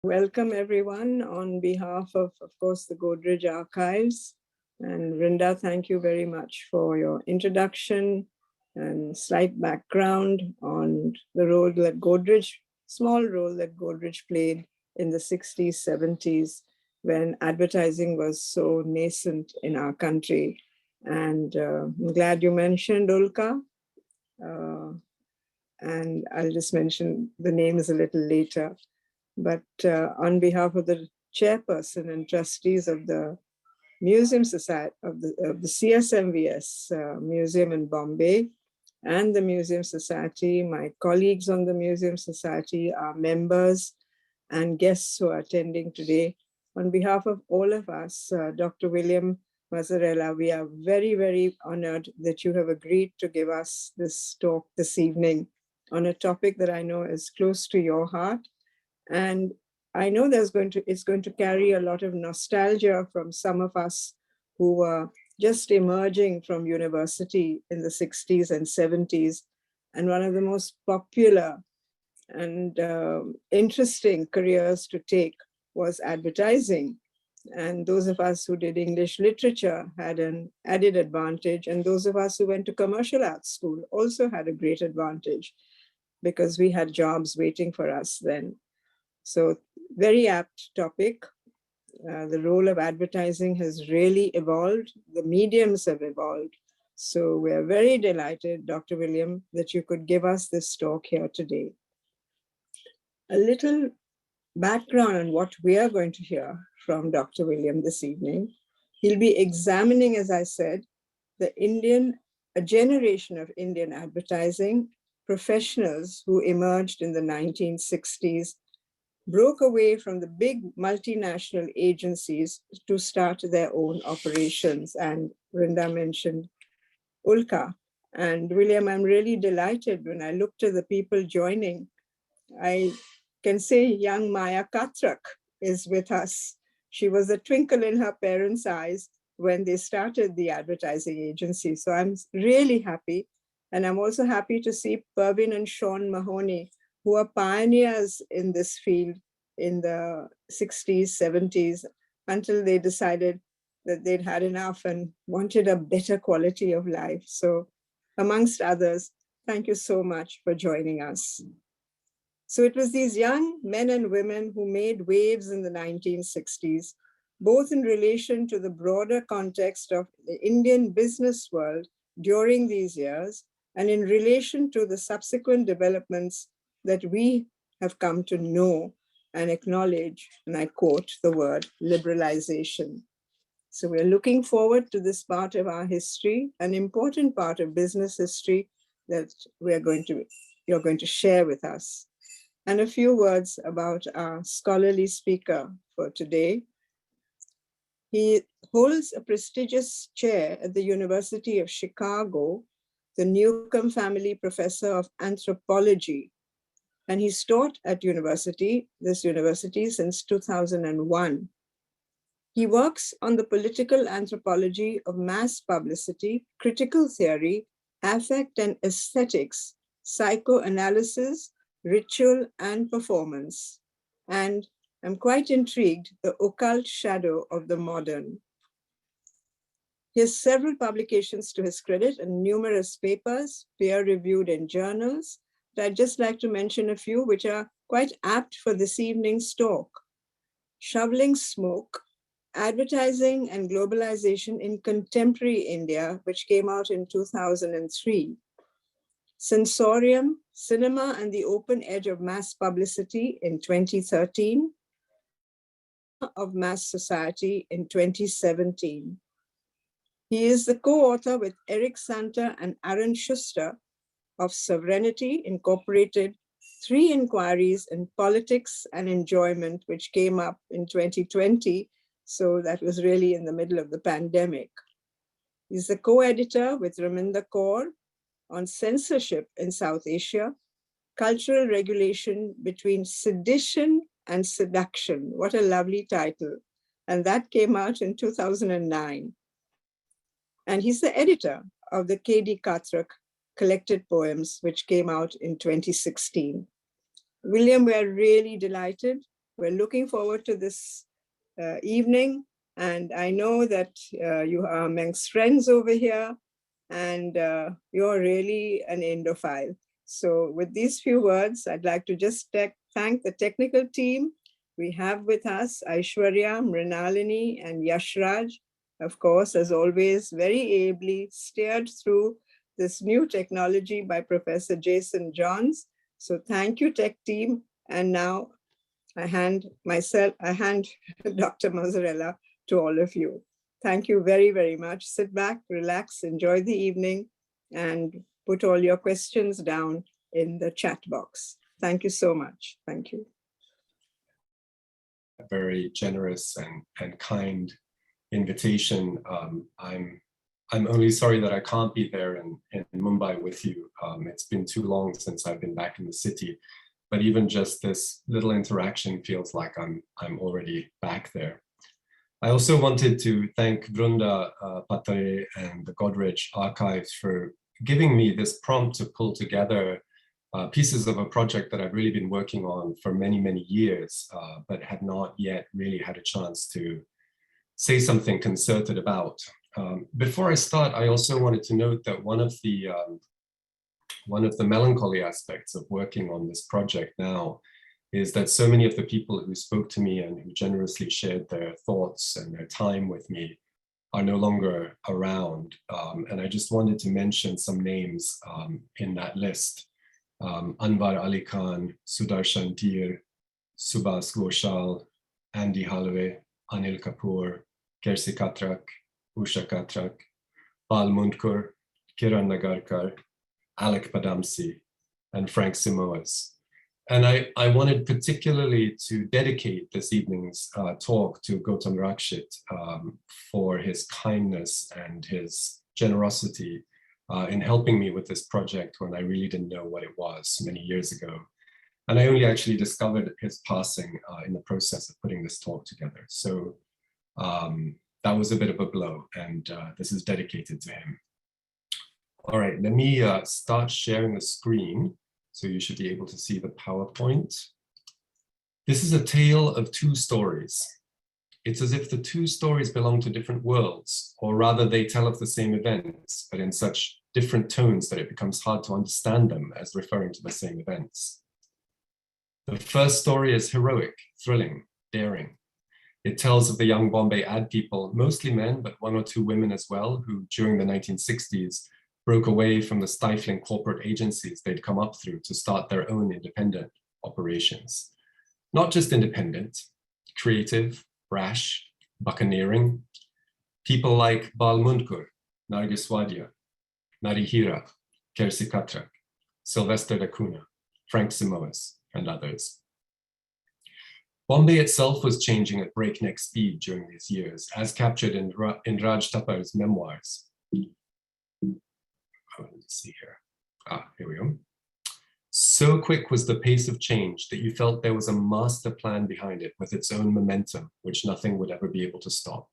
Welcome everyone on behalf of course, the Godrej Archives. And Vrinda, thank you very much for your introduction and slight background on the role that Godrej, small role that Godrej played in the 60s, 70s, when advertising was so nascent in our country. And I'm glad you mentioned Ulka. And I'll just mention the names a little later. But on behalf of the chairperson and trustees of the Museum Society, of the CSMVS Museum in Bombay, and the Museum Society, my colleagues on the Museum Society, our members and guests who are attending today, on behalf of all of us, Dr. William Mazzarella, we are very, very honored that you have agreed to give us this talk this evening on a topic that I know is close to your heart. And I know it's going to carry a lot of nostalgia from some of us who were just emerging from university in the 60s and 70s. And one of the most popular and interesting careers to take was advertising. And those of us who did English literature had an added advantage. And those of us who went to commercial arts school also had a great advantage because we had jobs waiting for us then. So very apt topic. The role of advertising has really evolved. The mediums have evolved. So we're very delighted, Dr. William, that you could give us this talk here today. A little background on what we are going to hear from Dr. William this evening. He'll be examining, as I said, a generation of Indian advertising professionals who emerged in the 1960s, broke away from the big multinational agencies to start their own operations. And Vrinda mentioned Ulka. And William, I'm really delighted when I looked at the people joining. I can say young Maya Katrak is with us. She was a twinkle in her parents' eyes when they started the advertising agency. So I'm really happy. And I'm also happy to see Pervin and Sean Mahoney, who are pioneers in this field in the 60s, 70s, until they decided that they'd had enough and wanted a better quality of life. So amongst others, thank you so much for joining us. So it was these young men and women who made waves in the 1960s, both in relation to the broader context of the Indian business world during these years, and in relation to the subsequent developments that we have come to know and acknowledge, and I quote the word, liberalization. So we're looking forward to this part of our history, an important part of business history that you're going to share with us. And a few words about our scholarly speaker for today. He holds a prestigious chair at the University of Chicago, the Newcomb Family Professor of Anthropology. And he's taught at this university since 2001. He works on the political anthropology of mass publicity, critical theory, affect and aesthetics, psychoanalysis, ritual and performance. And I'm quite intrigued, the occult shadow of the modern. He has several publications to his credit and numerous papers, peer-reviewed in journals. But I'd just like to mention a few which are quite apt for this evening's talk. Shoveling Smoke, Advertising and Globalization in Contemporary India, which came out in 2003. Sensorium, Cinema and the Open Edge of Mass Publicity in 2013. Of Mass Society in 2017. He is the co-author with Eric Santa and Aaron Schuster of Sovereignty Incorporated, 3 Inquiries in Politics and Enjoyment, which came up in 2020. So that was really in the middle of the pandemic. He's the co-editor with Raminder Kaur on Censorship in South Asia, Cultural Regulation Between Sedition and Seduction. What a lovely title. And that came out in 2009. And he's the editor of the K.D. Kathrak Collected Poems, which came out in 2016. William, we're really delighted we're looking forward to this evening. And I know that you are amongst friends over here, and you're really an Indophile. So with these few words, I'd like to just thank the technical team. We have with us Aishwarya, Mrinalini, and Yashraj, of course, as always, very ably steered through this new technology by Professor Jason Johns. So thank you, tech team. And now I hand Dr. Mazzarella to all of you. Thank you very, very much. Sit back, relax, enjoy the evening, and put all your questions down in the chat box. Thank you so much. Thank you. A very generous and kind invitation. I'm only sorry that I can't be there in Mumbai with you. It's been too long since I've been back in the city, but even just this little interaction feels like I'm already back there. I also wanted to thank Brunda Patare and the Godrej Archives for giving me this prompt to pull together pieces of a project that I've really been working on for many, many years, but had not yet really had a chance to say something concerted about. Before I start, I also wanted to note that one of the melancholy aspects of working on this project now is that so many of the people who spoke to me and who generously shared their thoughts and their time with me are no longer around. And I just wanted to mention some names in that list. Anwar Ali Khan, Sudarshan Tir, Subhas Ghoshal, Andy Holloway, Anil Kapoor, Kersi Katrak, Usha Katrak, Pal Mundkur, Kiran Nagarkar, Alec Padamsi, and Frank Simoes. And I wanted particularly to dedicate this evening's talk to Gautam Rakshit for his kindness and his generosity in helping me with this project when I really didn't know what it was many years ago. And I only actually discovered his passing in the process of putting this talk together. So that was a bit of a blow, and this is dedicated to him. All right, let me start sharing the screen. So you should be able to see the PowerPoint. This is a tale of two stories. It's as if the two stories belong to different worlds, or rather they tell of the same events, but in such different tones that it becomes hard to understand them as referring to the same events. The first story is heroic, thrilling, daring. It tells of the young Bombay ad people, mostly men, but one or two women as well, who during the 1960s broke away from the stifling corporate agencies they'd come up through to start their own independent operations. Not just independent, creative, brash, buccaneering. People like Bal Mundkur, Nargis Wadia, Nari Hira, Kersi Katrak, Sylvester da Cunha, Frank Simoes, and others. Bombay itself was changing at breakneck speed during these years, as captured in Raj Tapar's memoirs. Oh, let's see here. Here we go. So quick was the pace of change that you felt there was a master plan behind it with its own momentum, which nothing would ever be able to stop.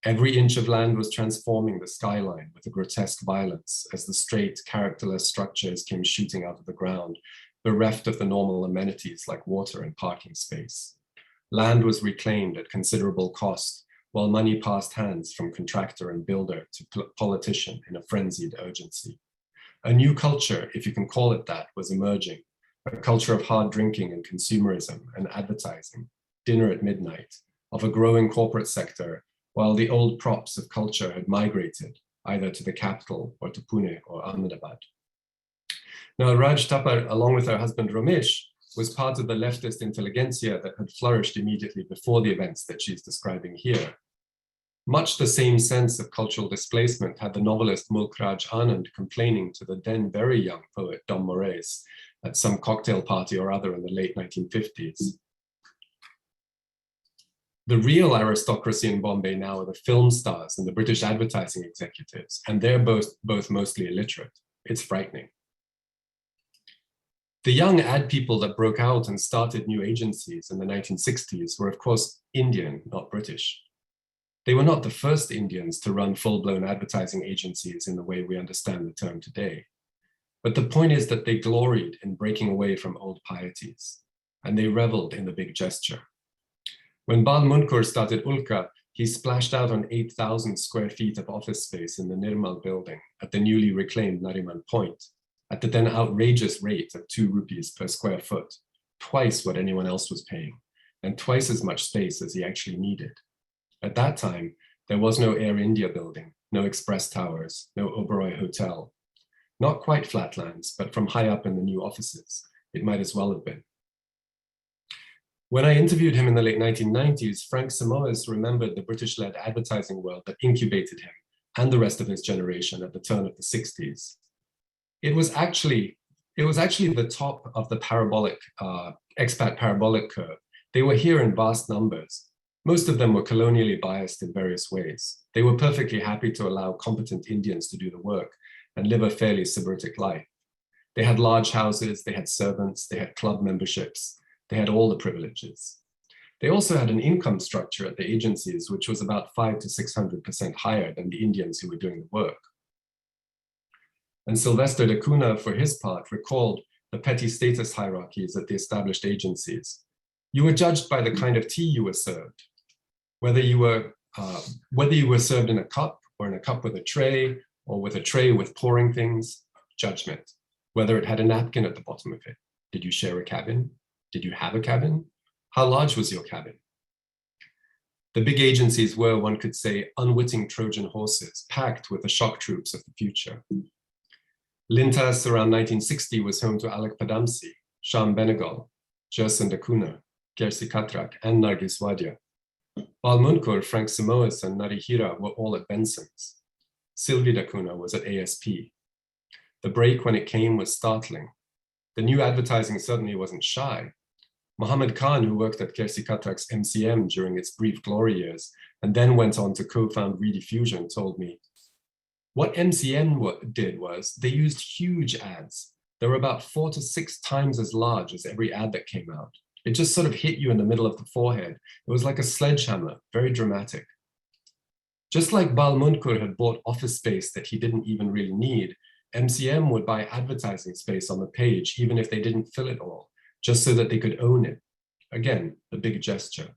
Every inch of land was transforming the skyline with a grotesque violence as the straight, characterless structures came shooting out of the ground, bereft of the normal amenities like water and parking space. Land was reclaimed at considerable cost, while money passed hands from contractor and builder to politician in a frenzied urgency. A new culture, if you can call it that, was emerging, a culture of hard drinking and consumerism and advertising, dinner at midnight, of a growing corporate sector, while the old props of culture had migrated either to the capital or to Pune or Ahmedabad. Now, Raj Tapar, along with her husband Ramesh, was part of the leftist intelligentsia that had flourished immediately before the events that she's describing here. Much the same sense of cultural displacement had the novelist Mulk Raj Anand complaining to the then very young poet Dom Moraes at some cocktail party or other in the late 1950s. The real aristocracy in Bombay now are the film stars and the British advertising executives, and they're both mostly illiterate. It's frightening. The young ad people that broke out and started new agencies in the 1960s were, of course, Indian, not British. They were not the first Indians to run full-blown advertising agencies in the way we understand the term today. But the point is that they gloried in breaking away from old pieties. and they reveled in the big gesture. When Bal Munkur started Ulka, he splashed out on 8,000 square feet of office space in the Nirmal building at the newly reclaimed Nariman Point, at the then outrageous rate of 2 rupees per square foot, twice what anyone else was paying, and twice as much space as he actually needed. At that time, there was no Air India building, no Express Towers, no Oberoi Hotel. Not quite flatlands, but from high up in the new offices, it might as well have been. When I interviewed him in the late 1990s, Frank Samoas remembered the British-led advertising world that incubated him and the rest of his generation at the turn of the 60s. It was actually the top of the parabolic, expat parabolic curve. They were here in vast numbers. Most of them were colonially biased in various ways. They were perfectly happy to allow competent Indians to do the work and live a fairly sybaritic life. They had large houses, they had servants, they had club memberships, they had all the privileges. They also had an income structure at the agencies, which was about 500 to 600% higher than the Indians who were doing the work. And Sylvester da Cunha, for his part, recalled the petty status hierarchies at the established agencies. You were judged by the kind of tea you were served, whether you were served in a cup or in a cup with a tray, or with a tray with pouring things, judgment. Whether it had a napkin at the bottom of it. Did you share a cabin? Did you have a cabin? How large was your cabin? The big agencies were, one could say, unwitting Trojan horses, packed with the shock troops of the future. Lintas around 1960 was home to Alec Padamsi, Sham Benegal, Gerson da Cunha, Kersi Katrak, and Nargis Wadia. Bal Munkur, Frank Samoas, and Narihira were all at Benson's. Sylvie da Cunha was at ASP. The break, when it came, was startling. The new advertising certainly wasn't shy. Mohammed Khan, who worked at Kersi Katrak's MCM during its brief glory years, and then went on to co-found Rediffusion, told me, what MCM did was they used huge ads. They were about 4 to 6 times as large as every ad that came out. It just sort of hit you in the middle of the forehead. It was like a sledgehammer, very dramatic. Just like Bal Munkur had bought office space that he didn't even really need, MCM would buy advertising space on the page, even if they didn't fill it all, just so that they could own it. Again, the big gesture.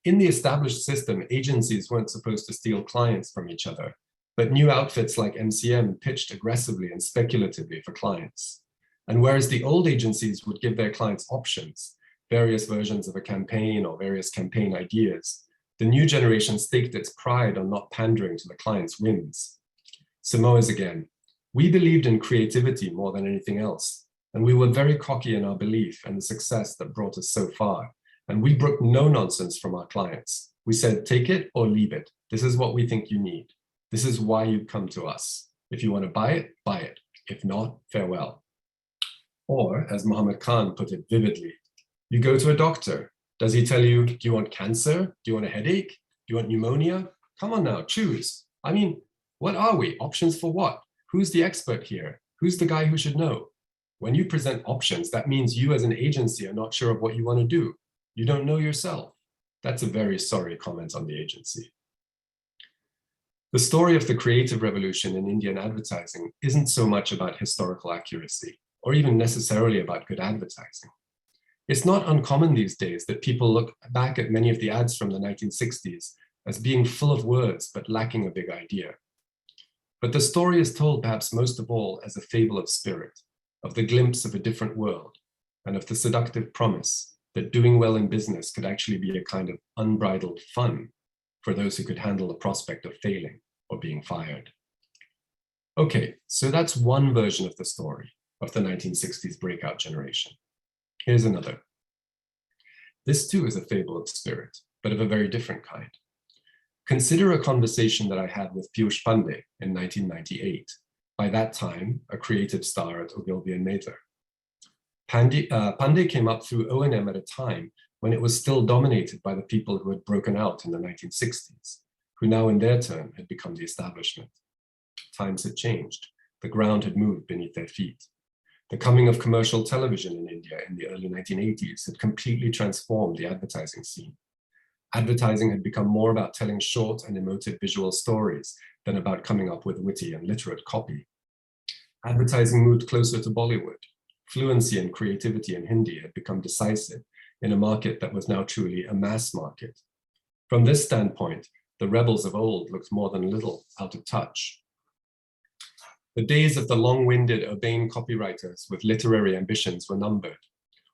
In the established system, agencies weren't supposed to steal clients from each other, but new outfits like MCM pitched aggressively and speculatively for clients. And whereas the old agencies would give their clients options, various versions of a campaign or various campaign ideas, the new generation staked its pride on not pandering to the client's whims. Samoas again, we believed in creativity more than anything else, and we were very cocky in our belief and the success that brought us so far. And we brooked no nonsense from our clients. We said, take it or leave it. This is what we think you need. This is why you come to us. If you want to buy it, buy it. If not, farewell. Or, as Mohammed Khan put it vividly, you go to a doctor. Does he tell you, do you want cancer? Do you want a headache? Do you want pneumonia? Come on now, choose. I mean, what are we? Options for what? Who's the expert here? Who's the guy who should know? When you present options, that means you as an agency are not sure of what you want to do. You don't know yourself. That's a very sorry comment on the agency. The story of the creative revolution in Indian advertising isn't so much about historical accuracy, or even necessarily about good advertising. It's not uncommon these days that people look back at many of the ads from the 1960s as being full of words, but lacking a big idea. But the story is told perhaps most of all as a fable of spirit, of the glimpse of a different world, and of the seductive promise that doing well in business could actually be a kind of unbridled fun for those who could handle the prospect of failing or being fired. Okay, so that's one version of the story of the 1960s breakout generation. Here's another. This too is a fable of spirit, but of a very different kind. Consider a conversation that I had with Piyush Pandey in 1998, by that time a creative star at Ogilvy and Mather. Pandey came up through O&M at a time when it was still dominated by the people who had broken out in the 1960s, who now in their turn had become the establishment. Times had changed. The ground had moved beneath their feet. The coming of commercial television in India in the early 1980s had completely transformed the advertising scene. Advertising had become more about telling short and emotive visual stories than about coming up with witty and literate copy. Advertising moved closer to Bollywood. Fluency and creativity in Hindi had become decisive in a market that was now truly a mass market. From this standpoint, the rebels of old looked more than a little out of touch. The days of the long-winded, urbane copywriters with literary ambitions were numbered.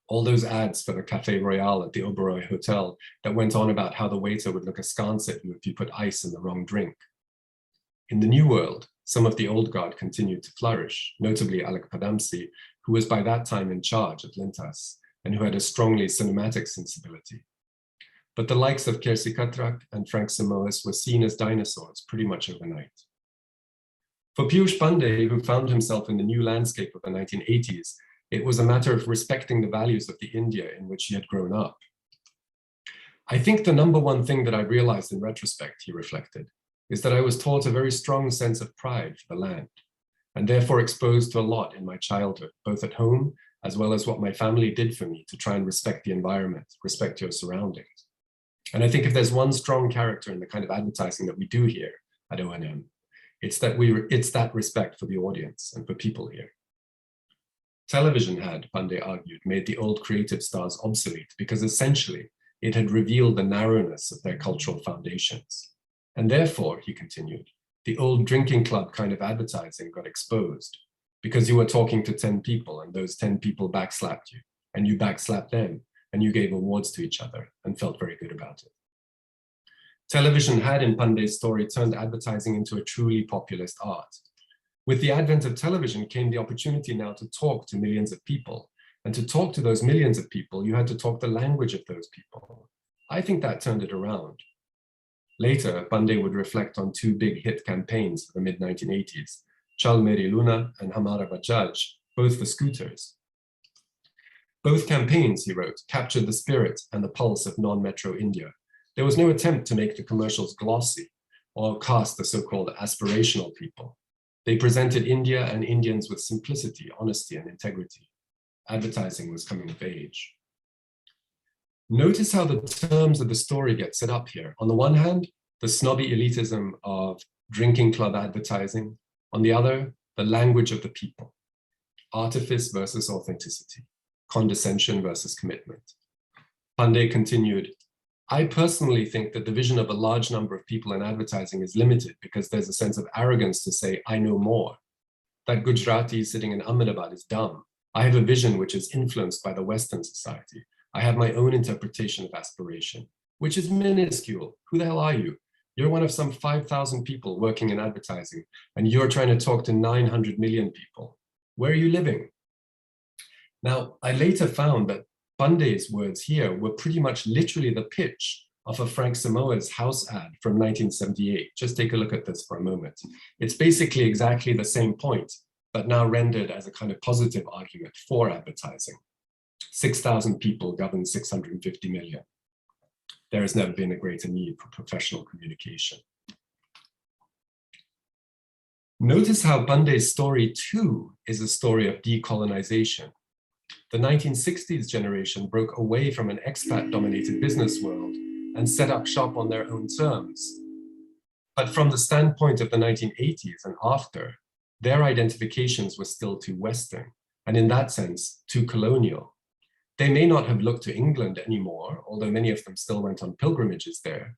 All those ads for the Café Royal at the Oberoi Hotel that went on about how the waiter would look askance at you if you put ice in the wrong drink. In the new world, some of the old guard continued to flourish, notably Alec Padamsi, who was by that time in charge at Lintas and who had a strongly cinematic sensibility. But the likes of Kersi Katrak and Frank Samoas were seen as dinosaurs pretty much overnight. For Piyush Pandey, who found himself in the new landscape of the 1980s, it was a matter of respecting the values of the India in which he had grown up. I think the number one thing that I realized in retrospect, he reflected, is that I was taught a very strong sense of pride for the land, and therefore exposed to a lot in my childhood, both at home, as well as what my family did for me to try and respect the environment, respect your surroundings. And I think if there's one strong character in the kind of advertising that we do here at O&M, it's that respect for the audience and for people here. Television had, Pandey argued, made the old creative stars obsolete because essentially it had revealed the narrowness of their cultural foundations. And therefore, he continued, the old drinking club kind of advertising got exposed because you were talking to 10 people and those 10 people backslapped you and you backslapped them and you gave awards to each other and felt very good about it. Television had, in Pandey's story, turned advertising into a truly populist art. With the advent of television came the opportunity now to talk to millions of people. And to talk to those millions of people, you had to talk the language of those people. I think that turned it around. Later, Pandey would reflect on two big hit campaigns of the mid-1980s, Chal Meri Luna and Hamara Bajaj, both for scooters. Both campaigns, he wrote, captured the spirit and the pulse of non-metro India. There was no attempt to make the commercials glossy or cast the so-called aspirational people. They presented India and Indians with simplicity, honesty, and integrity. Advertising was coming of age. Notice how the terms of the story get set up here. On the one hand, the snobby elitism of drinking club advertising. On the other, the language of the people. Artifice versus authenticity. Condescension versus commitment. Pandey continued, I personally think that the vision of a large number of people in advertising is limited because there's a sense of arrogance to say, I know more. That Gujarati sitting in Ahmedabad is dumb. I have a vision which is influenced by the Western society. I have my own interpretation of aspiration, which is minuscule. Who the hell are you? You're one of some 5,000 people working in advertising, and you're trying to talk to 900 million people. Where are you living? Now, I later found that Pandey's words here were pretty much literally the pitch of a Frank Samoa's house ad from 1978. Just take a look at this for a moment. It's basically exactly the same point, but now rendered as a kind of positive argument for advertising. 6,000 people govern 650 million. There has never been a greater need for professional communication. Notice how Pandey's story too is a story of decolonization. The 1960s generation broke away from an expat-dominated business world and set up shop on their own terms. But from the standpoint of the 1980s and after, their identifications were still too Western, and in that sense, too colonial. They may not have looked to England anymore, although many of them still went on pilgrimages there.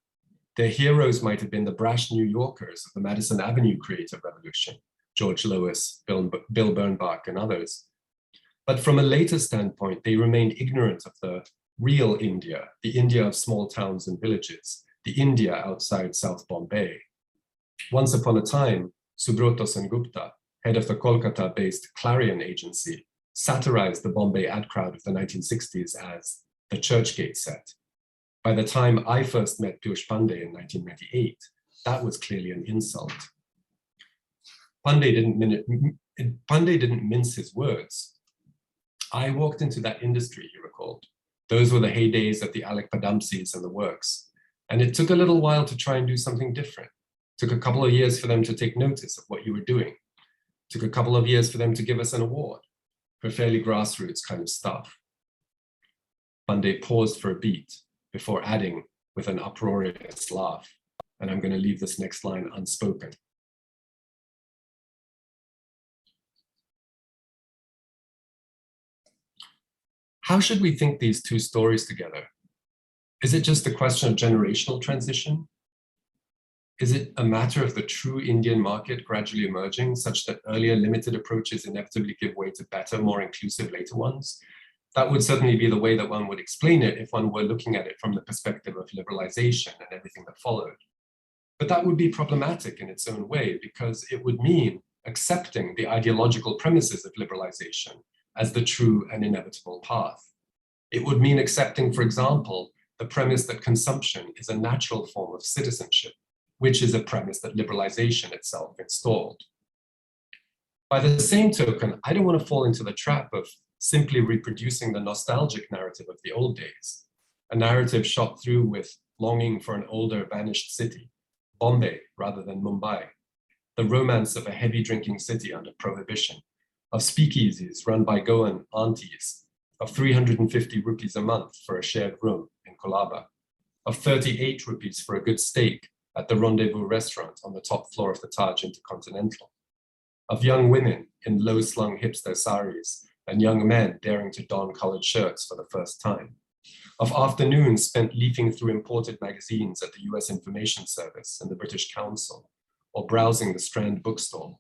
Their heroes might have been the brash New Yorkers of the Madison Avenue creative revolution, George Lois, Bill Bernbach, and others. But from a later standpoint, they remained ignorant of the real India, the India of small towns and villages, the India outside South Bombay. Once upon a time, Subroto Sengupta, head of the Kolkata-based Clarion agency, satirized the Bombay ad crowd of the 1960s as the Churchgate set. By the time I first met Piyush Pandey in 1998, that was clearly an insult. Pandey didn't mince his words. I walked into that industry, he recalled. Those were the heydays of the Alec Padamsis and the works. And it took a little while to try and do something different. It took a couple of years for them to take notice of what you were doing. It took a couple of years for them to give us an award for fairly grassroots kind of stuff. Pandey paused for a beat before adding with an uproarious laugh, and I'm going to leave this next line unspoken. How should we think these two stories together? Is it just a question of generational transition? Is it a matter of the true Indian market gradually emerging such that earlier limited approaches inevitably give way to better, more inclusive later ones? That would certainly be the way that one would explain it if one were looking at it from the perspective of liberalization and everything that followed. But that would be problematic in its own way because it would mean accepting the ideological premises of liberalization as the true and inevitable path. It would mean accepting, for example, the premise that consumption is a natural form of citizenship, which is a premise that liberalization itself installed. By the same token, I don't want to fall into the trap of simply reproducing the nostalgic narrative of the old days, a narrative shot through with longing for an older, vanished city, Bombay rather than Mumbai, the romance of a heavy drinking city under prohibition, of speakeasies run by Goan aunties, of 350 rupees a month for a shared room in Colaba, of 38 rupees for a good steak at the Rendezvous restaurant on the top floor of the Taj Intercontinental, of young women in low-slung hipster saris and young men daring to don collared shirts for the first time, of afternoons spent leafing through imported magazines at the US Information Service and the British Council, or browsing the Strand bookstall,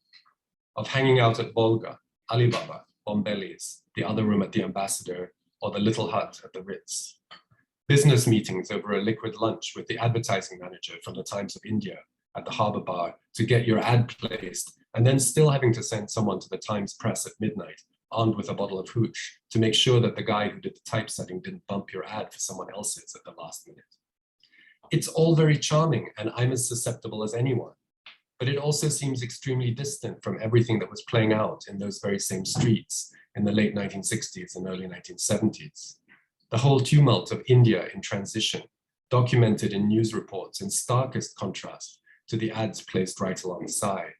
of hanging out at Volga, Alibaba, Bombelli's, the other room at the Ambassador, or the Little Hut at the Ritz. Business meetings over a liquid lunch with the advertising manager from the Times of India at the Harbour Bar to get your ad placed, and then still having to send someone to the Times press at midnight, armed with a bottle of hooch, to make sure that the guy who did the typesetting didn't bump your ad for someone else's at the last minute. It's all very charming, and I'm as susceptible as anyone. But it also seems extremely distant from everything that was playing out in those very same streets in the late 1960s and early 1970s. The whole tumult of India in transition, documented in news reports in starkest contrast to the ads placed right alongside.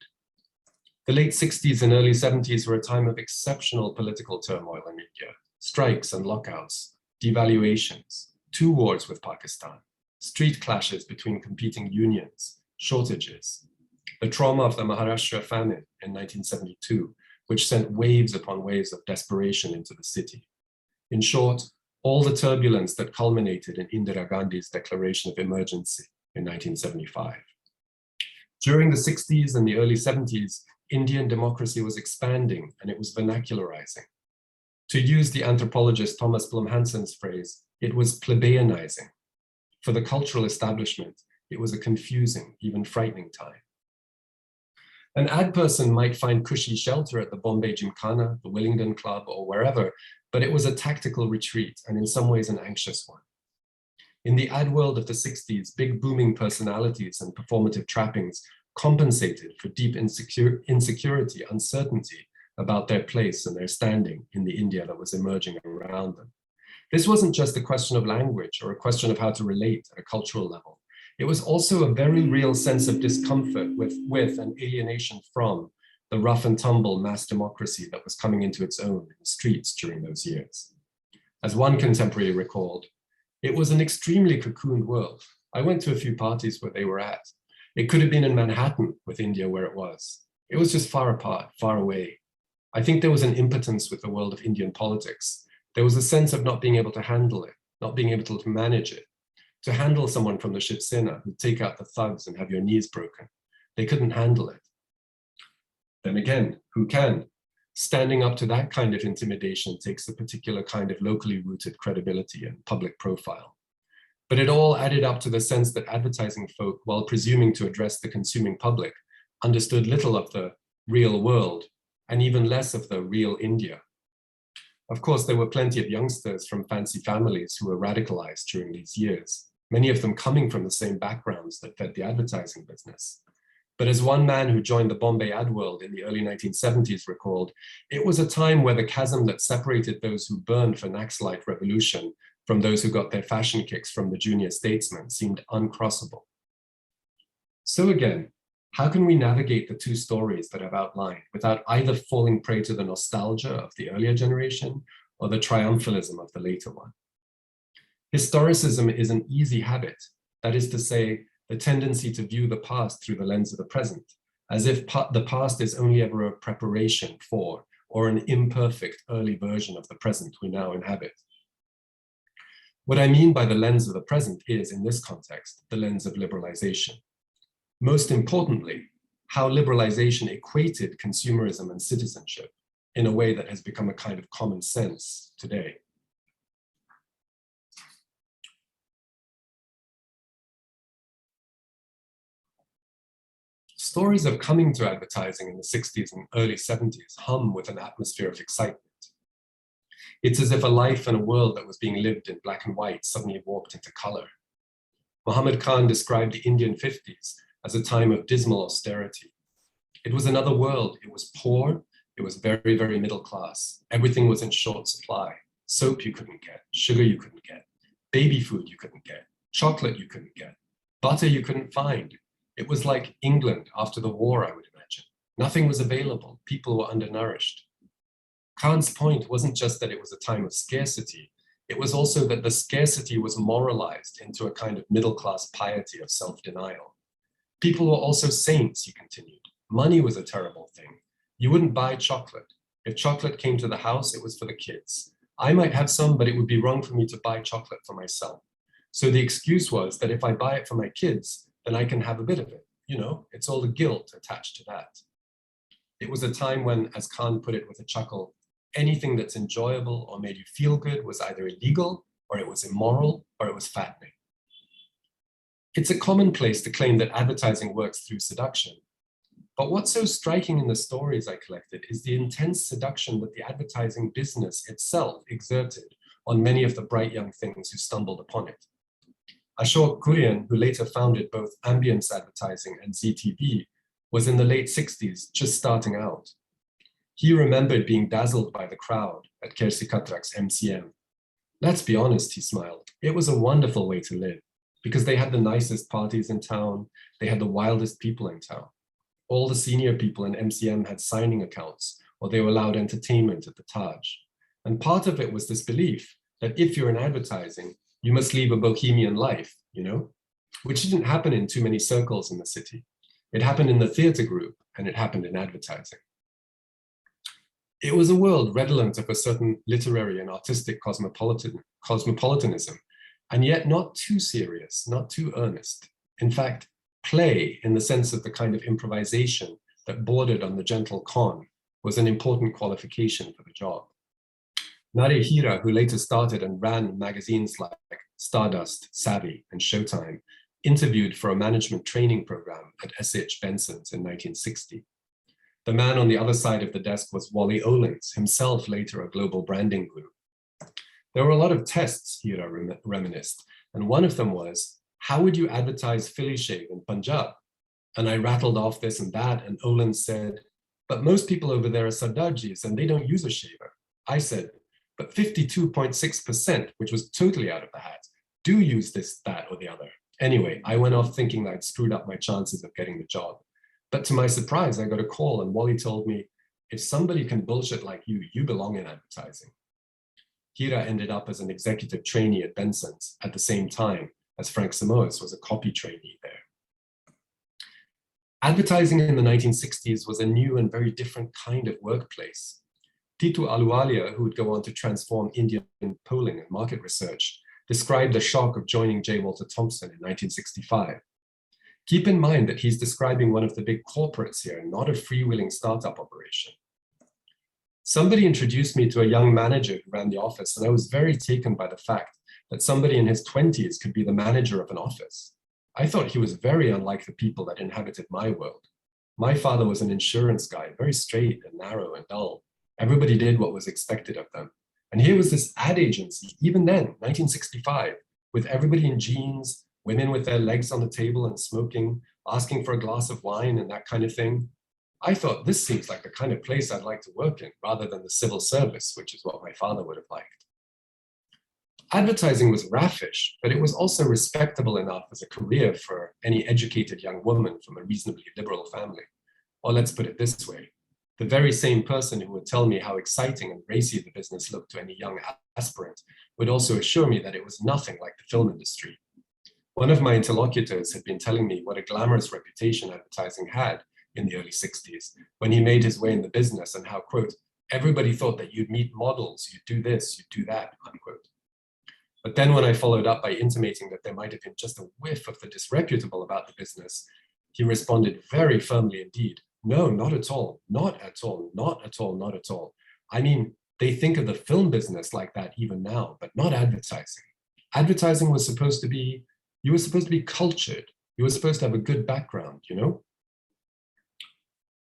The late 60s and early 70s were a time of exceptional political turmoil in India, strikes and lockouts, devaluations, 2 wars with Pakistan, street clashes between competing unions, shortages, the trauma of the Maharashtra famine in 1972, which sent waves upon waves of desperation into the city. In short, all the turbulence that culminated in Indira Gandhi's declaration of emergency in 1975. During the 60s and the early 70s, Indian democracy was expanding and it was vernacularizing. To use the anthropologist Thomas Blum Hansen's phrase, it was plebeianizing. For the cultural establishment, it was a confusing, even frightening time. An ad person might find cushy shelter at the Bombay Gymkhana, the Willingdon Club, or wherever, but it was a tactical retreat and in some ways an anxious one. In the ad world of the 60s, big booming personalities and performative trappings compensated for deep insecurity, uncertainty about their place and their standing in the India that was emerging around them. This wasn't just a question of language or a question of how to relate at a cultural level. It was also a very real sense of discomfort with and alienation from the rough and tumble mass democracy that was coming into its own in the streets during those years. As one contemporary recalled, it was an extremely cocooned world. I went to a few parties where they were at. It could have been in Manhattan with India where it was. It was just far apart, far away. I think there was an impotence with the world of Indian politics. There was a sense of not being able to handle it, not being able to manage it, to handle someone from the Shiv Sena who'd take out the thugs and have your knees broken. They couldn't handle it. Then again, who can? Standing up to that kind of intimidation takes a particular kind of locally rooted credibility and public profile. But it all added up to the sense that advertising folk, while presuming to address the consuming public, understood little of the real world and even less of the real India. Of course, there were plenty of youngsters from fancy families who were radicalized during these years, many of them coming from the same backgrounds that fed the advertising business. But as one man who joined the Bombay ad world in the early 1970s recalled, it was a time where the chasm that separated those who burned for Naxalite revolution from those who got their fashion kicks from the junior statesmen seemed uncrossable. So again, how can we navigate the two stories that I've outlined without either falling prey to the nostalgia of the earlier generation or the triumphalism of the later one? Historicism is an easy habit, that is to say, the tendency to view the past through the lens of the present, as if the past is only ever a preparation for or an imperfect early version of the present we now inhabit. What I mean by the lens of the present is, in this context, the lens of liberalization. Most importantly, how liberalization equated consumerism and citizenship in a way that has become a kind of common sense today. Stories of coming to advertising in the 60s and early 70s hum with an atmosphere of excitement. It's as if a life and a world that was being lived in black and white suddenly warped into color. Muhammad Khan described the Indian 50s as a time of dismal austerity. It was another world. It was poor. It was very, very middle class. Everything was in short supply. Soap you couldn't get, sugar you couldn't get, baby food you couldn't get, chocolate you couldn't get, butter you couldn't find. It was like England after the war, I would imagine. Nothing was available. People were undernourished. Khan's point wasn't just that it was a time of scarcity. It was also that the scarcity was moralized into a kind of middle-class piety of self-denial. People were also saints, he continued. Money was a terrible thing. You wouldn't buy chocolate. If chocolate came to the house, it was for the kids. I might have some, but it would be wrong for me to buy chocolate for myself. So the excuse was that if I buy it for my kids, then I can have a bit of it. You know, it's all the guilt attached to that. It was a time when, as Khan put it with a chuckle, anything that's enjoyable or made you feel good was either illegal, or it was immoral, or it was fattening. It's a commonplace to claim that advertising works through seduction. But what's so striking in the stories I collected is the intense seduction that the advertising business itself exerted on many of the bright young things who stumbled upon it. Ashok Kurian, who later founded both Ambience Advertising and ZTV, was in the late 60s, just starting out. He remembered being dazzled by the crowd at Kersi Katrak's MCM. Let's be honest, he smiled, it was a wonderful way to live, because they had the nicest parties in town, they had the wildest people in town. All the senior people in MCM had signing accounts, or they were allowed entertainment at the Taj. And part of it was this belief that if you're in advertising, you must lead a bohemian life, you know, which didn't happen in too many circles in the city. It happened in the theater group, and it happened in advertising. It was a world redolent of a certain literary and artistic cosmopolitanism, and yet not too serious, not too earnest. In fact, play, in the sense of the kind of improvisation that bordered on the gentle con, was an important qualification for the job. Nare Hira, who later started and ran magazines like Stardust, Savvy, and Showtime, interviewed for a management training program at S.H. Benson's in 1960. The man on the other side of the desk was Wally Olins, himself later a global branding guru. There were a lot of tests, Hira reminisced, and one of them was, how would you advertise Philly shave in Punjab? And I rattled off this and that, and Olins said, but most people over there are Sardarjis and they don't use a shaver. I said, but 52.6%, which was totally out of the hat, do use this, that, or the other. Anyway, I went off thinking that I'd screwed up my chances of getting the job. But to my surprise, I got a call and Wally told me, if somebody can bullshit like you belong in advertising. Hira ended up as an executive trainee at Benson's at the same time as Frank Samoas was a copy trainee there. Advertising in the 1960s was a new and very different kind of workplace. Titu Aluwalia, who would go on to transform Indian polling and market research, described the shock of joining J. Walter Thompson in 1965. Keep in mind that he's describing one of the big corporates here, not a freewheeling startup operation. Somebody introduced me to a young manager who ran the office, and I was very taken by the fact that somebody in his 20s could be the manager of an office. I thought he was very unlike the people that inhabited my world. My father was an insurance guy, very straight and narrow and dull. Everybody did what was expected of them. And here was this ad agency, even then, 1965, with everybody in jeans, women with their legs on the table and smoking, asking for a glass of wine and that kind of thing. I thought this seems like the kind of place I'd like to work in, rather than the civil service, which is what my father would have liked. Advertising was raffish, but it was also respectable enough as a career for any educated young woman from a reasonably liberal family. Or let's put it this way, the very same person who would tell me how exciting and racy the business looked to any young aspirant would also assure me that it was nothing like the film industry. One of my interlocutors had been telling me what a glamorous reputation advertising had in the early 60s when he made his way in the business, and how, quote, everybody thought that you'd meet models, you'd do this, you'd do that, unquote. But then when I followed up by intimating that there might have been just a whiff of the disreputable about the business, he responded very firmly indeed, no, not at all, not at all, not at all, not at all. I mean, they think of the film business like that even now, but not advertising. Advertising was supposed to be, you were supposed to be cultured. You were supposed to have a good background, you know?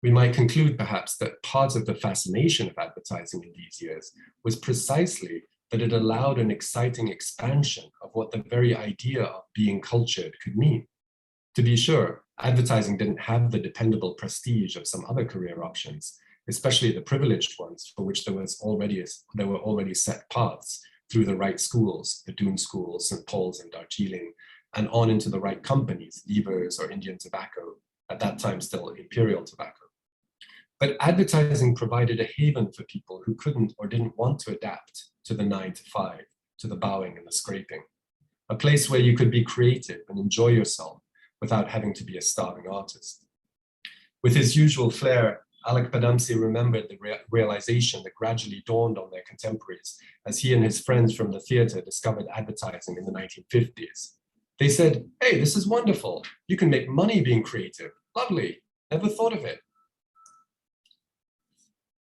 We might conclude perhaps that part of the fascination of advertising in these years was precisely that it allowed an exciting expansion of what the very idea of being cultured could mean. To be sure, advertising didn't have the dependable prestige of some other career options, especially the privileged ones for which there were already set paths through the right schools, the Doon schools, St. Paul's and Darjeeling, and on into the right companies, Levers or Indian Tobacco, at that time still Imperial Tobacco. But advertising provided a haven for people who couldn't or didn't want to adapt to the 9 to 5, to the bowing and the scraping. A place where you could be creative and enjoy yourself without having to be a starving artist. With his usual flair, Alec Padamsee remembered the realization that gradually dawned on their contemporaries as he and his friends from the theater discovered advertising in the 1950s. They said, hey, this is wonderful. You can make money being creative. Lovely. Never thought of it.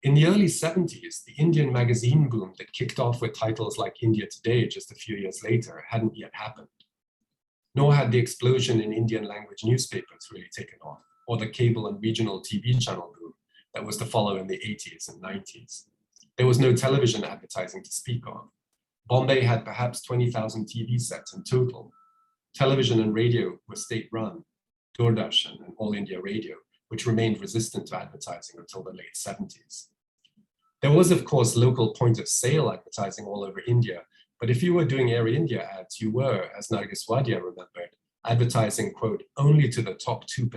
In the early 70s, the Indian magazine boom that kicked off with titles like India Today just a few years later hadn't yet happened. Nor had the explosion in Indian language newspapers really taken off, or the cable and regional TV channel boom that was to follow in the 80s and 90s. There was no television advertising to speak of. Bombay had perhaps 20,000 TV sets in total. Television and radio were state-run, Doordarshan and All India Radio, which remained resistant to advertising until the late 70s. There was, of course, local point of sale advertising all over India, but if you were doing Air India ads, you were, as Nargis Wadia remembered, advertising, quote, only to the top 2%,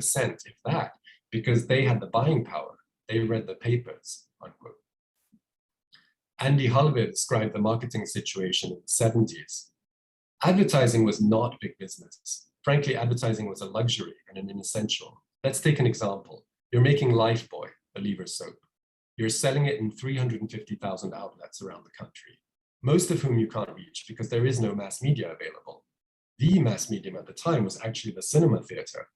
if that, because they had the buying power. They read the papers, unquote. Andy Halve described the marketing situation in the 70s. Advertising was not big business. Frankly, advertising was a luxury and an essential. Let's take an example. You're making Lifebuoy, the lever soap. You're selling it in 350,000 outlets around the country, most of whom you can't reach because there is no mass media available. The mass medium at the time was actually the cinema theater.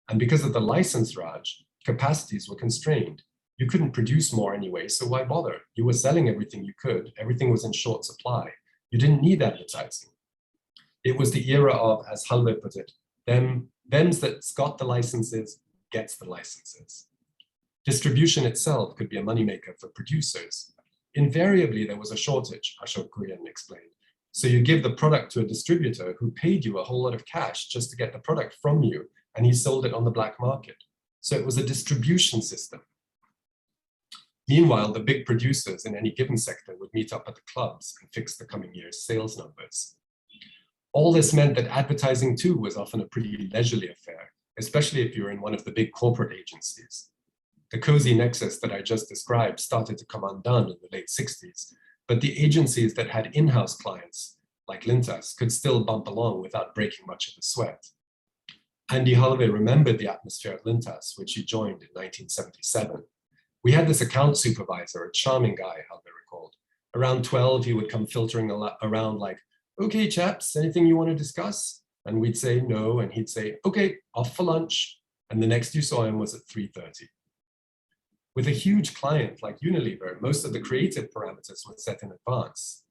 And because of the license Raj, capacities were constrained. You couldn't produce more anyway, so why bother? You were selling everything you could. Everything was in short supply. You didn't need advertising. It was the era of, as Halve put it, them's that's got the licenses gets the licenses. Distribution itself could be a moneymaker for producers. Invariably, there was a shortage, Ashok Kurian explained. So you give the product to a distributor who paid you a whole lot of cash just to get the product from you, and he sold it on the black market. So it was a distribution system. Meanwhile, the big producers in any given sector would meet up at the clubs and fix the coming year's sales numbers. All this meant that advertising too was often a pretty leisurely affair, especially if you were in one of the big corporate agencies. The cozy nexus that I just described started to come undone in the late 60s, but the agencies that had in-house clients, like Lintas, could still bump along without breaking much of a sweat. Andy Holloway remembered the atmosphere at Lintas, which he joined in 1977. We had this account supervisor, a charming guy, Holloway recalled. Around 12, he would come filtering around like, okay, chaps, anything you want to discuss? And we'd say no, and he'd say, okay, off for lunch. And the next you saw him was at 3:30. With a huge client like Unilever, most of the creative parameters were set in advance.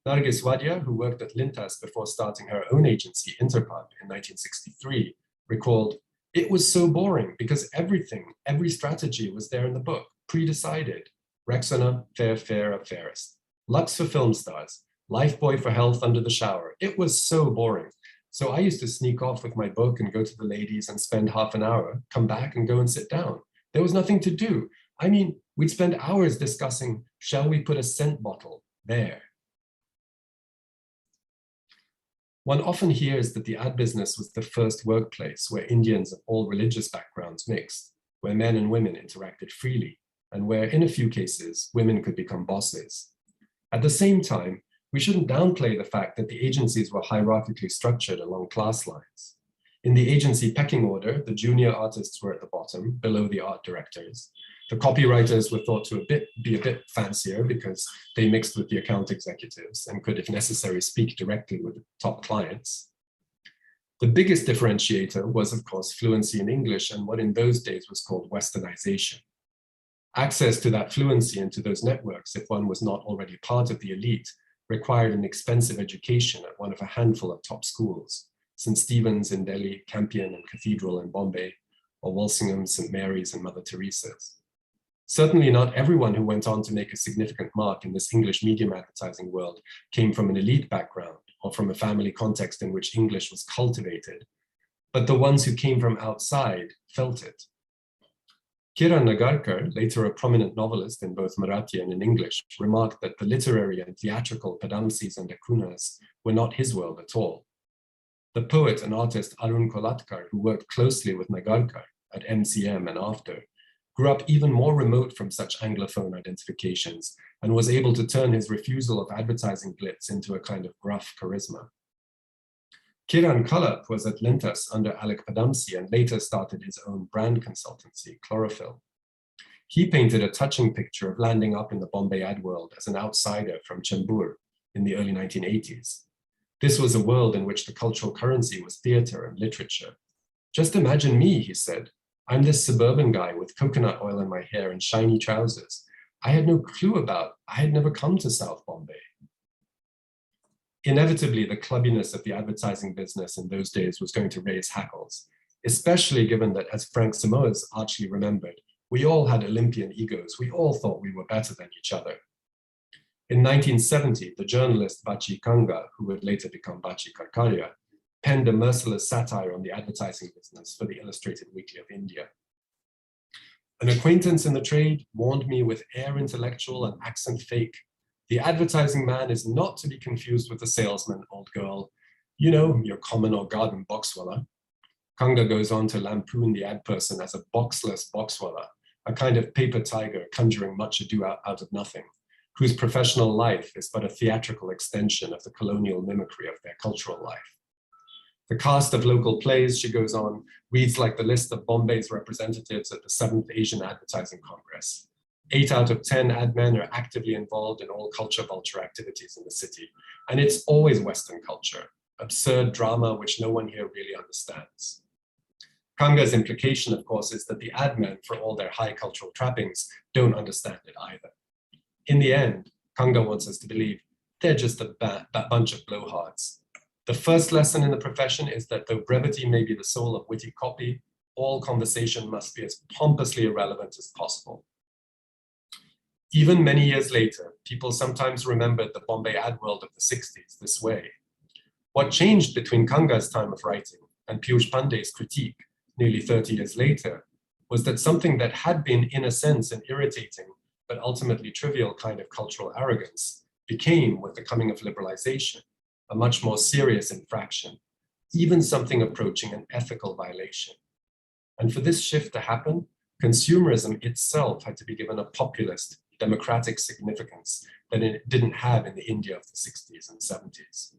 Nargis Wadia, who worked at Lintas before starting her own agency, Interpub, in 1963, recalled, it was so boring because every strategy was there in the book, pre-decided. Rexona, fair, fairest. Lux for film stars, Lifebuoy for health under the shower. It was so boring. So I used to sneak off with my book and go to the ladies and spend half an hour, come back and go and sit down. There was nothing to do. I mean, we'd spend hours discussing, shall we put a scent bottle there? One often hears that the ad business was the first workplace where Indians of all religious backgrounds mixed, where men and women interacted freely, and where, in a few cases, women could become bosses. At the same time, we shouldn't downplay the fact that the agencies were hierarchically structured along class lines. In the agency pecking order, the junior artists were at the bottom, below the art directors. The copywriters were thought to be a bit fancier because they mixed with the account executives and could, if necessary, speak directly with the top clients. The biggest differentiator was, of course, fluency in English and what in those days was called westernization. Access to that fluency and to those networks, if one was not already part of the elite, required an expensive education at one of a handful of top schools, St. Stephen's in Delhi, Campion and Cathedral in Bombay, or Walsingham, St. Mary's and Mother Teresa's. Certainly not everyone who went on to make a significant mark in this English medium advertising world came from an elite background or from a family context in which English was cultivated, but the ones who came from outside felt it. Kiran Nagarkar, later a prominent novelist in both Marathi and in English, remarked that the literary and theatrical Padamsis and Akunas were not his world at all. The poet and artist Arun Kolatkar, who worked closely with Nagarkar at MCM and after, grew up even more remote from such Anglophone identifications and was able to turn his refusal of advertising blitz into a kind of gruff charisma. Kiran Kalap was at Lintas under Alec Padamsi and later started his own brand consultancy, Chlorophyll. He painted a touching picture of landing up in the Bombay ad world as an outsider from Chembur in the early 1980s. This was a world in which the cultural currency was theater and literature. Just imagine me, he said. I'm this suburban guy with coconut oil in my hair and shiny trousers. I had no clue I had never come to South Bombay. Inevitably, the clubbiness of the advertising business in those days was going to raise hackles, especially given that, as Frank Samoas archly remembered, we all had Olympian egos. We all thought we were better than each other. In 1970, the journalist Bachi Kanga, who would later become Bachi Karkaria, penned a merciless satire on the advertising business for the Illustrated Weekly of India. An acquaintance in the trade warned me with air intellectual and accent fake. The advertising man is not to be confused with the salesman, old girl. You know, your common or garden boxwala. Kanga goes on to lampoon the ad person as a boxless boxwala, a kind of paper tiger conjuring much ado out of nothing, whose professional life is but a theatrical extension of the colonial mimicry of their cultural life. The cast of local plays, she goes on, reads like the list of Bombay's representatives at the 7th Asian Advertising Congress. 8 out of 10 ad men are actively involved in all culture vulture activities in the city. And it's always Western culture, absurd drama which no one here really understands. Kanga's implication, of course, is that the ad men, for all their high cultural trappings, don't understand it either. In the end, Kanga wants us to believe they're just a bunch of blowhards. The first lesson in the profession is that though brevity may be the soul of witty copy, all conversation must be as pompously irrelevant as possible. Even many years later, people sometimes remembered the Bombay ad world of the 60s this way. What changed between Kanga's time of writing and Piyush Pandey's critique nearly 30 years later was that something that had been, in a sense, an irritating but ultimately trivial kind of cultural arrogance became, with the coming of liberalization, a much more serious infraction, even something approaching an ethical violation. And for this shift to happen, consumerism itself had to be given a populist, democratic significance that it didn't have in the India of the 60s and 70s.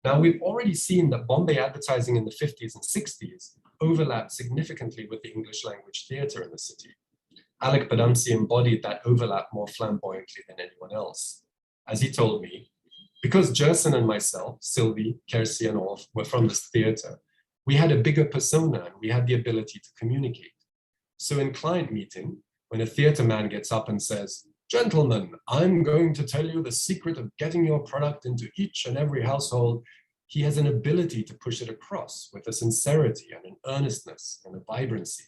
Now, we've already seen that Bombay advertising in the 50s and 60s overlapped significantly with the English language theatre in the city. Alec Padamsi embodied that overlap more flamboyantly than anyone else. As he told me, because Jerson and myself, Sylvie, Kersi and all, were from this theatre, we had a bigger persona and we had the ability to communicate. So in client meeting, when a theatre man gets up and says, "Gentlemen, I'm going to tell you the secret of getting your product into each and every household," he has an ability to push it across with a sincerity and an earnestness and a vibrancy.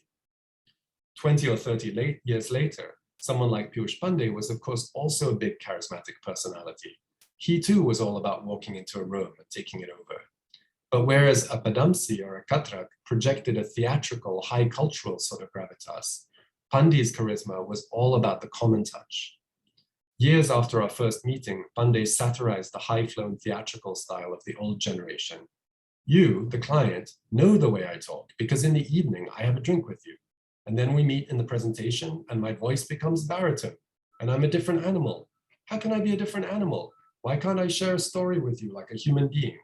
20 or 30 years later, someone like Piyush Pandey was, of course, also a big charismatic personality. He too was all about walking into a room and taking it over. But whereas a Padamsi or a Katrak projected a theatrical, high cultural sort of gravitas, Pandey's charisma was all about the common touch. Years after our first meeting, Pandey satirized the high-flown theatrical style of the old generation. You, the client, know the way I talk because in the evening I have a drink with you. And then we meet in the presentation and my voice becomes baritone and I'm a different animal. How can I be a different animal? Why can't I share a story with you like a human being?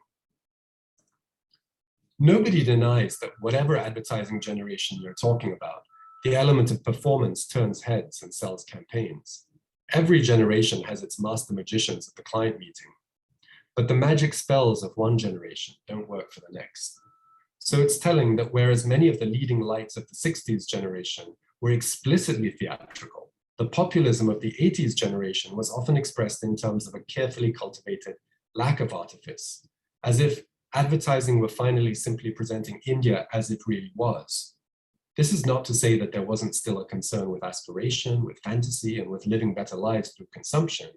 Nobody denies that whatever advertising generation you're talking about, The element of performance turns heads and sells campaigns. Every generation has its master magicians at the client meeting, but the magic spells of one generation don't work for the next. So it's telling that whereas many of the leading lights of the 60s generation were explicitly theatrical, the populism of the 80s generation was often expressed in terms of a carefully cultivated lack of artifice, as if advertising were finally simply presenting India as it really was. This is not to say that there wasn't still a concern with aspiration, with fantasy, and with living better lives through consumption.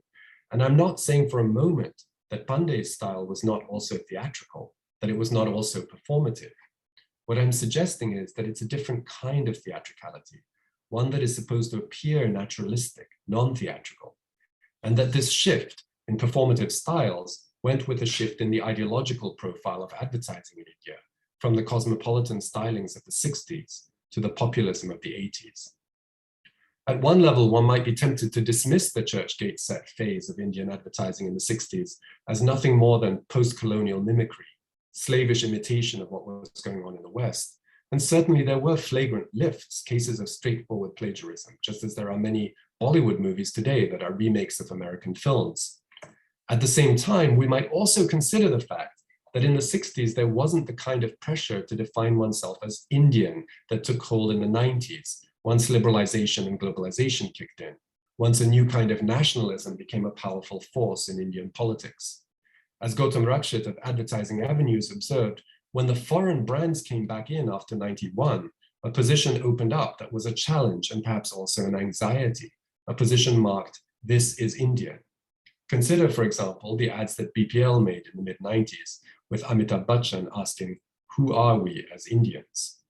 And I'm not saying for a moment that Pandey's style was not also theatrical, that it was not also performative. What I'm suggesting is that it's a different kind of theatricality, one that is supposed to appear naturalistic, non-theatrical, and that this shift in performative styles went with a shift in the ideological profile of advertising in India, from the cosmopolitan stylings of the 60s to the populism of the 80s. At one level, one might be tempted to dismiss the church gate set phase of Indian advertising in the 60s as nothing more than post-colonial mimicry, slavish imitation of what was going on in the West. And certainly there were flagrant lifts, cases of straightforward plagiarism, just as there are many Bollywood movies today that are remakes of American films. At the same time, we might also consider the fact that in the 60s, there wasn't the kind of pressure to define oneself as Indian that took hold in the 90s, once liberalization and globalization kicked in, once a new kind of nationalism became a powerful force in Indian politics. As Gautam Rakshit of Advertising Avenues observed, when the foreign brands came back in after 91, a position opened up that was a challenge and perhaps also an anxiety, a position marked, "This is Indian." Consider, for example, the ads that BPL made in the mid-90s, with Amitabh Bachchan asking, "Who are we as Indians?"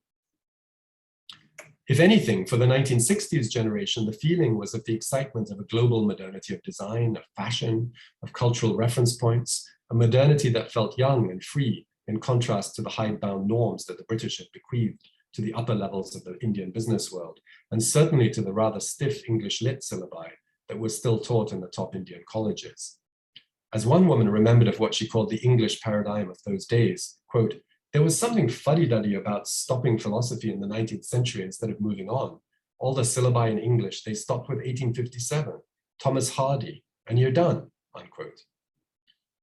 If anything, for the 1960s generation, the feeling was of the excitement of a global modernity of design, of fashion, of cultural reference points, a modernity that felt young and free, in contrast to the hidebound norms that the British had bequeathed to the upper levels of the Indian business world, and certainly to the rather stiff English lit syllabi that were still taught in the top Indian colleges. As one woman remembered of what she called the English paradigm of those days, quote, "There was something fuddy-duddy about stopping philosophy in the 19th century instead of moving on. All the syllabi in English, they stopped with 1857, Thomas Hardy, and you're done," unquote.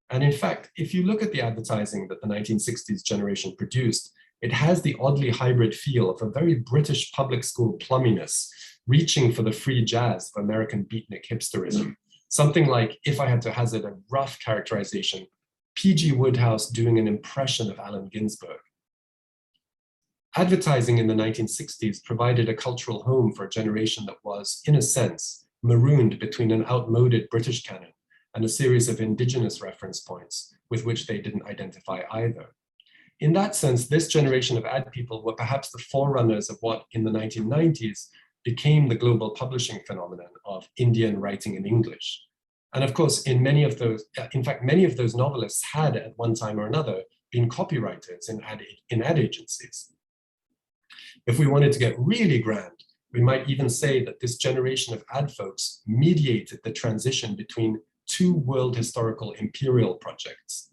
And in fact, if you look at the advertising that the 1960s generation produced, it has the oddly hybrid feel of a very British public school plumminess, reaching for the free jazz of American beatnik hipsterism. Something like, if I had to hazard a rough characterization, P.G. Wodehouse doing an impression of Allen Ginsberg. Advertising in the 1960s provided a cultural home for a generation that was, in a sense, marooned between an outmoded British canon and a series of indigenous reference points with which they didn't identify either. In that sense, this generation of ad people were perhaps the forerunners of what in the 1990s became the global publishing phenomenon of Indian writing in English. And of course, in many of those novelists had at one time or another been copywriters in ad agencies. If we wanted to get really grand, we might even say that this generation of ad folks mediated the transition between two world historical imperial projects: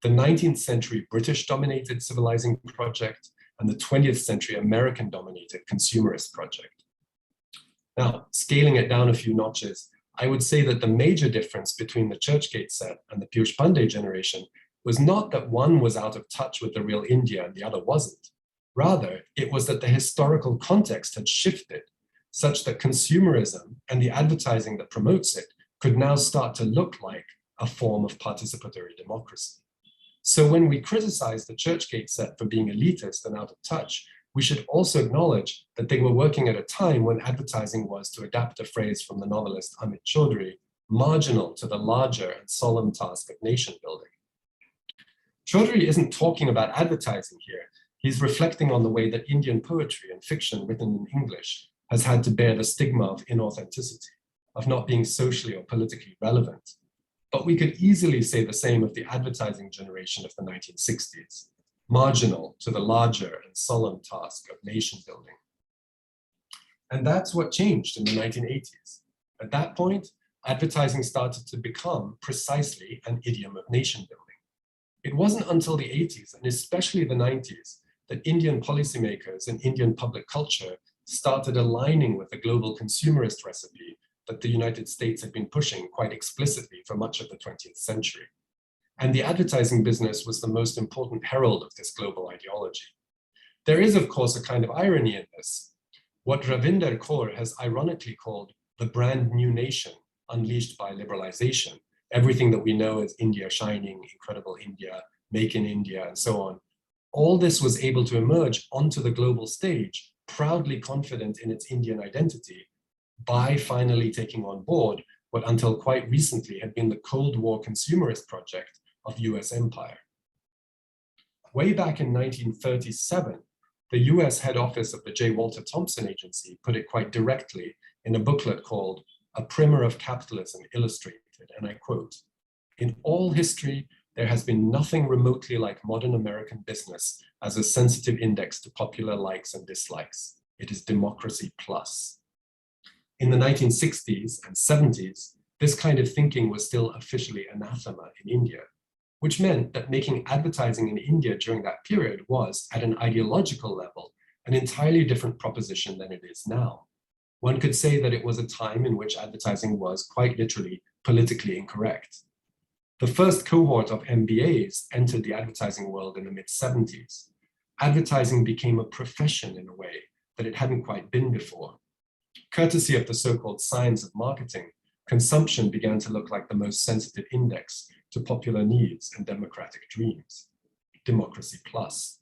the 19th century British-dominated civilizing project and the 20th century American-dominated consumerist project. Now, scaling it down a few notches, I would say that the major difference between the Churchgate set and the Piyush Pandey generation was not that one was out of touch with the real India and the other wasn't. Rather, it was that the historical context had shifted such that consumerism and the advertising that promotes it could now start to look like a form of participatory democracy. So when we criticize the Churchgate set for being elitist and out of touch, we should also acknowledge that they were working at a time when advertising was, to adapt a phrase from the novelist Amit Chaudhry, marginal to the larger and solemn task of nation building. Chaudhry isn't talking about advertising here. He's reflecting on the way that Indian poetry and fiction written in English has had to bear the stigma of inauthenticity, of not being socially or politically relevant. But we could easily say the same of the advertising generation of the 1960s, marginal to the larger and solemn task of nation building. And that's what changed in the 1980s. At that point, advertising started to become precisely an idiom of nation building. It wasn't until the 80s, and especially the 90s, that Indian policymakers and Indian public culture started aligning with the global consumerist recipe that the United States had been pushing quite explicitly for much of the 20th century. And the advertising business was the most important herald of this global ideology. There is, of course, a kind of irony in this. What Ravinder Kaur has ironically called the brand new nation unleashed by liberalization, everything that we know as India shining, incredible India, make in India, and so on, all this was able to emerge onto the global stage, proudly confident in its Indian identity, by finally taking on board what until quite recently had been the Cold War consumerist project of US empire. Way back in 1937, the US head office of the J. Walter Thompson Agency put it quite directly in a booklet called A Primer of Capitalism Illustrated, and I quote, "In all history, there has been nothing remotely like modern American business as a sensitive index to popular likes and dislikes. It is democracy plus." In the 1960s and 70s, this kind of thinking was still officially anathema in India, which meant that making advertising in India during that period was, at an ideological level, an entirely different proposition than it is now. One could say that it was a time in which advertising was quite literally politically incorrect. The first cohort of MBAs entered the advertising world in the mid-70s. Advertising became a profession in a way that it hadn't quite been before. Courtesy of the so-called science of marketing, consumption began to look like the most sensitive index to popular needs and democratic dreams. Democracy plus.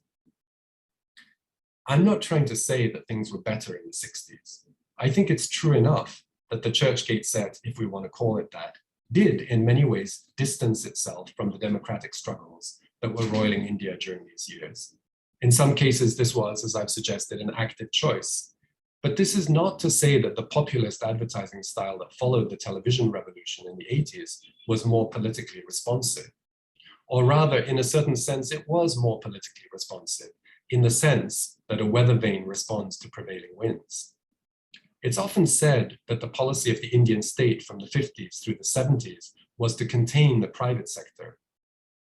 I'm not trying to say that things were better in the 60s. I think it's true enough that the Churchgate set, if we want to call it that, did in many ways distance itself from the democratic struggles that were roiling India during these years. In some cases, this was, as I've suggested, an active choice. But this is not to say that the populist advertising style that followed the television revolution in the 80s was more politically responsive. Or rather, in a certain sense, it was more politically responsive, in the sense that a weather vane responds to prevailing winds. It's often said that the policy of the Indian state from the 50s through the 70s was to contain the private sector.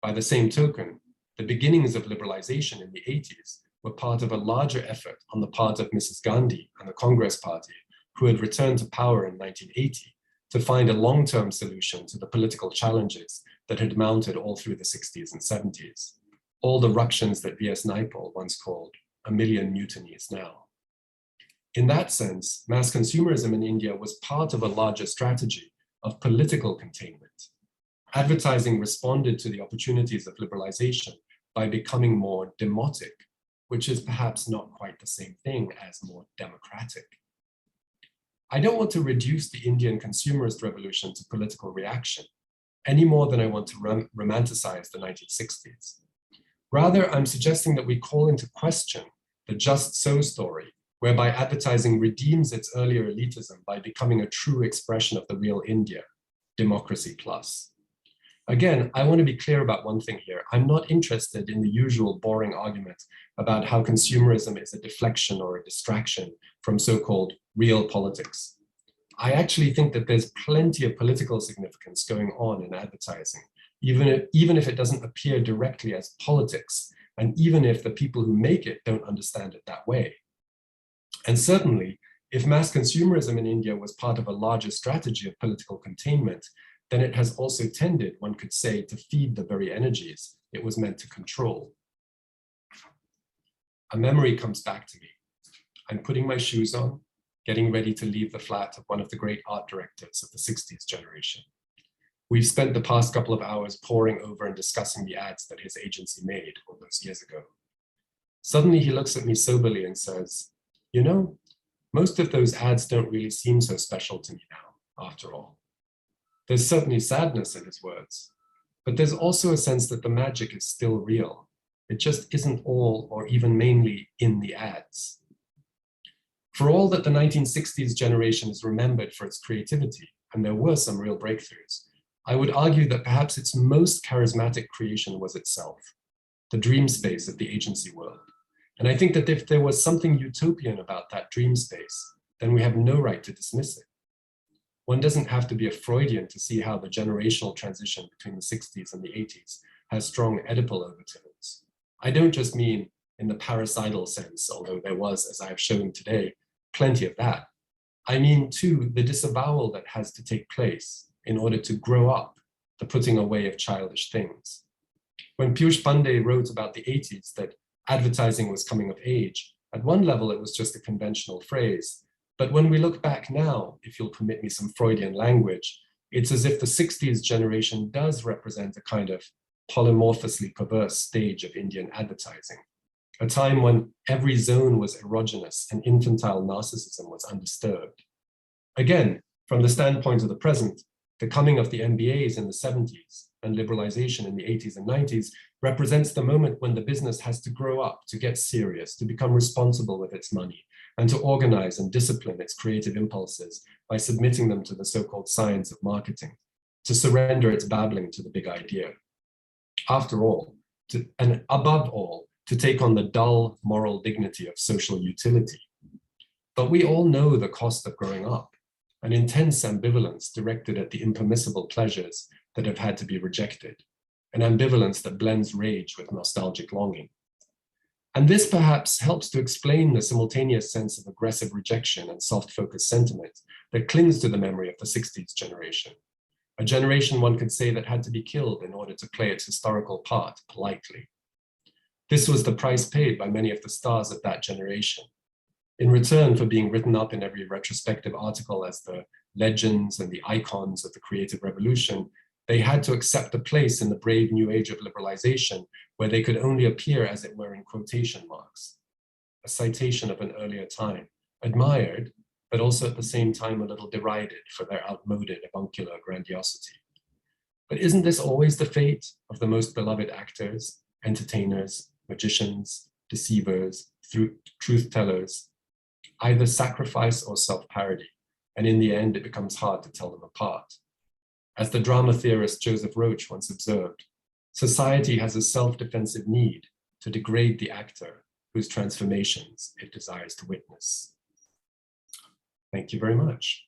By the same token, the beginnings of liberalization in the 80s were part of a larger effort on the part of Mrs. Gandhi and the Congress Party, who had returned to power in 1980, to find a long-term solution to the political challenges that had mounted all through the 60s and 70s. All the ructions that V.S. Naipaul once called a million mutinies now. In that sense, mass consumerism in India was part of a larger strategy of political containment. Advertising responded to the opportunities of liberalization by becoming more demotic, which is perhaps not quite the same thing as more democratic. I don't want to reduce the Indian consumerist revolution to political reaction, any more than I want to romanticize the 1960s. Rather, I'm suggesting that we call into question the just so story, whereby advertising redeems its earlier elitism by becoming a true expression of the real India, democracy plus. Again, I want to be clear about one thing here. I'm not interested in the usual boring argument about how consumerism is a deflection or a distraction from so-called real politics. I actually think that there's plenty of political significance going on in advertising, even if it doesn't appear directly as politics, and even if the people who make it don't understand it that way. And certainly, if mass consumerism in India was part of a larger strategy of political containment, then it has also tended, one could say, to feed the very energies it was meant to control. A memory comes back to me. I'm putting my shoes on, getting ready to leave the flat of one of the great art directors of the 60s generation. We've spent the past couple of hours poring over and discussing the ads that his agency made all those years ago. Suddenly he looks at me soberly and says, "You know, most of those ads don't really seem so special to me now, after all." There's certainly sadness in his words, but there's also a sense that the magic is still real. It just isn't all or even mainly in the ads. For all that the 1960s generation is remembered for its creativity, and there were some real breakthroughs, I would argue that perhaps its most charismatic creation was itself, the dream space of the agency world. And I think that if there was something utopian about that dream space, then we have no right to dismiss it. One doesn't have to be a Freudian to see how the generational transition between the 60s and the 80s has strong Oedipal overtones. I don't just mean in the parricidal sense, although there was, as I have shown today, plenty of that. I mean, too, the disavowal that has to take place in order to grow up, the putting away of childish things. When Piyush Pandey wrote about the 80s that advertising was coming of age, at one level it was just a conventional phrase. But when we look back now, if you'll permit me some Freudian language, it's as if the 60s generation does represent a kind of polymorphously perverse stage of Indian advertising, a time when every zone was erogenous and infantile narcissism was undisturbed. Again, from the standpoint of the present, the coming of the MBAs in the 70s and liberalization in the 80s and 90s represents the moment when the business has to grow up, to get serious, to become responsible with its money, and to organize and discipline its creative impulses by submitting them to the so-called science of marketing, to surrender its babbling to the big idea. After all, and above all, to take on the dull moral dignity of social utility. But we all know the cost of growing up, an intense ambivalence directed at the impermissible pleasures that have had to be rejected, an ambivalence that blends rage with nostalgic longing. And this perhaps helps to explain the simultaneous sense of aggressive rejection and soft-focused sentiment that clings to the memory of the 60s generation, a generation one could say that had to be killed in order to play its historical part politely. This was the price paid by many of the stars of that generation. In return for being written up in every retrospective article as the legends and the icons of the creative revolution, they had to accept a place in the brave new age of liberalization where they could only appear, as it were, in quotation marks, a citation of an earlier time, admired, but also at the same time a little derided for their outmoded avuncular grandiosity. But isn't this always the fate of the most beloved actors, entertainers, magicians, deceivers, truth-tellers? Either sacrifice or self-parody, and in the end it becomes hard to tell them apart. As the drama theorist Joseph Roach once observed, society has a self-defensive need to degrade the actor whose transformations it desires to witness. Thank you very much.